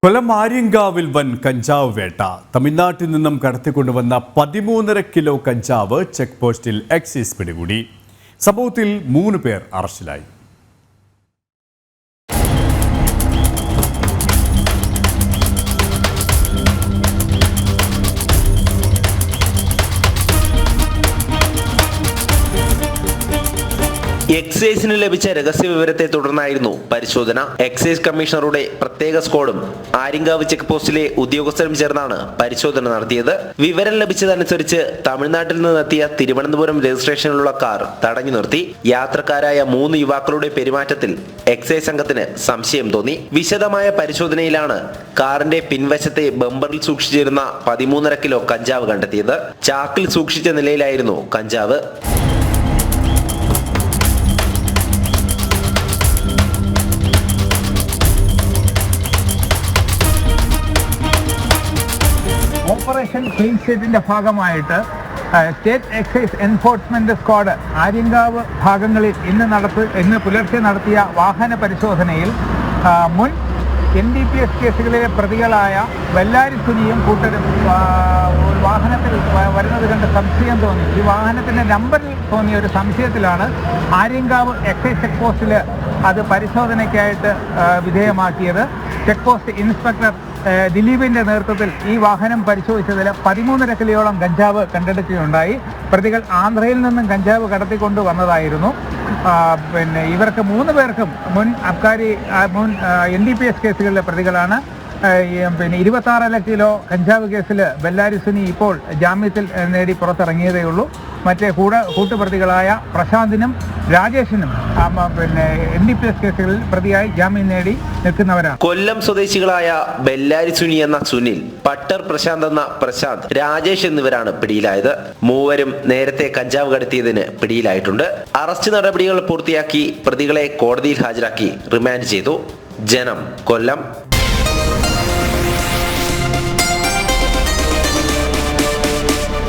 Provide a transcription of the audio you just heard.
കൊല്ലം ആര്യങ്കാവിൽ വൻ കഞ്ചാവ് വേട്ട. തമിഴ്നാട്ടിൽ നിന്നും കടത്തിക്കൊണ്ടുവന്ന 13.5 കിലോ കഞ്ചാവ് ചെക്ക് പോസ്റ്റിൽ എക്സൈസ് പിടികൂടി. സംഭവത്തിൽ 3 പേർ അറസ്റ്റിലായി. എക്സൈസിന് ലഭിച്ച രഹസ്യ വിവരത്തെ തുടർന്നായിരുന്നു പരിശോധന. എക്സൈസ് കമ്മീഷണറുടെ പ്രത്യേക സ്ക്വാഡും ആര്യങ്കാവ് ചെക്ക് പോസ്റ്റിലെ ഉദ്യോഗസ്ഥരും ചേർന്നാണ് പരിശോധന നടത്തിയത്. വിവരം ലഭിച്ചതനുസരിച്ച് തമിഴ്നാട്ടിൽ നിന്നെത്തിയ തിരുവനന്തപുരം രജിസ്ട്രേഷനിലുള്ള കാർ തടഞ്ഞു നിർത്തി. യാത്രക്കാരായ 3 യുവാക്കളുടെ പെരുമാറ്റത്തിൽ എക്സൈസ് സംഘത്തിന് സംശയം തോന്നി. വിശദമായ പരിശോധനയിലാണ് കാറിന്റെ പിൻവശത്തെ ബമ്പറിൽ സൂക്ഷിച്ചിരുന്ന 13.5 കിലോ കഞ്ചാവ് കണ്ടെത്തിയത്. ചാക്കിൽ സൂക്ഷിച്ച നിലയിലായിരുന്നു കഞ്ചാവ്. ഓപ്പറേഷൻ ക്ലീൻ സ്റ്റേറ്റിന്റെ ഭാഗമായിട്ട് state excise enforcement squad Aryankavu ഭാഗങ്ങളിൽ ഇന്ന് പുലർച്ചെ നടത്തിയ വാഹന പരിശോധനയിൽ മുൻ NDPS കേസുകളിലെ പ്രതികളായ വെല്ലാരി സുനിയും കൂട്ടരും വാഹനത്തിൽ വരുന്നത് കണ്ട് സംശയം തോന്നി. ഈ വാഹനത്തിൻ്റെ നമ്പറിൽ തോന്നിയ ഒരു സംശയത്തിലാണ് ആര്യങ്കാവ് എക്സൈസ് ചെക്ക് പോസ്റ്റിൽ അത് പരിശോധനയ്ക്കായിട്ട് വിധേയമാക്കിയത്. ചെക്ക് പോസ്റ്റ് ഇൻസ്പെക്ടർ ദിലീപിൻ്റെ നേതൃത്വത്തിൽ ഈ വാഹനം പരിശോധിച്ചതിൽ 13.5 കിലോയോളം കഞ്ചാവ് കണ്ടെടുക്കുകയുണ്ടായി. പ്രതികൾ ആന്ധ്രയിൽ നിന്നും കഞ്ചാവ് കടത്തിക്കൊണ്ട് വന്നതായിരുന്നു. ഇവർക്ക് 3 പേർക്കും മുൻ NDPS കേസുകളിലെ പ്രതികളാണ്. 26 കിലോ കഞ്ചാവ് കേസിൽ ബെല്ലാരി സുനി ഇപ്പോൾ ജാമ്യത്തിൽ നേടി പുറത്തിറങ്ങിയതേ ഉള്ളൂ. മറ്റേ കൂട്ടുപ്രതികളായ പ്രശാന്തിനും രാജേഷിനും NDPS കേസുകളിൽ പ്രതിയായി ജാമ്യം നേടി നിൽക്കുന്നവരാണ്. കൊല്ലം സ്വദേശികളായ ബെല്ലാരി സുനി എന്ന സുനിൽ, പട്ടർ പ്രശാന്ത് എന്ന പ്രശാന്ത്, രാജേഷ് എന്നിവരാണ് പിടിയിലായത്. 3 നേരത്തെ കഞ്ചാവ് കടത്തിയതിന് പിടിയിലായിട്ടുണ്ട്. അറസ്റ്റ് നടപടികൾ പൂർത്തിയാക്കി പ്രതികളെ കോടതിയിൽ ഹാജരാക്കി റിമാൻഡ് ചെയ്തു. ജനം, കൊല്ലം.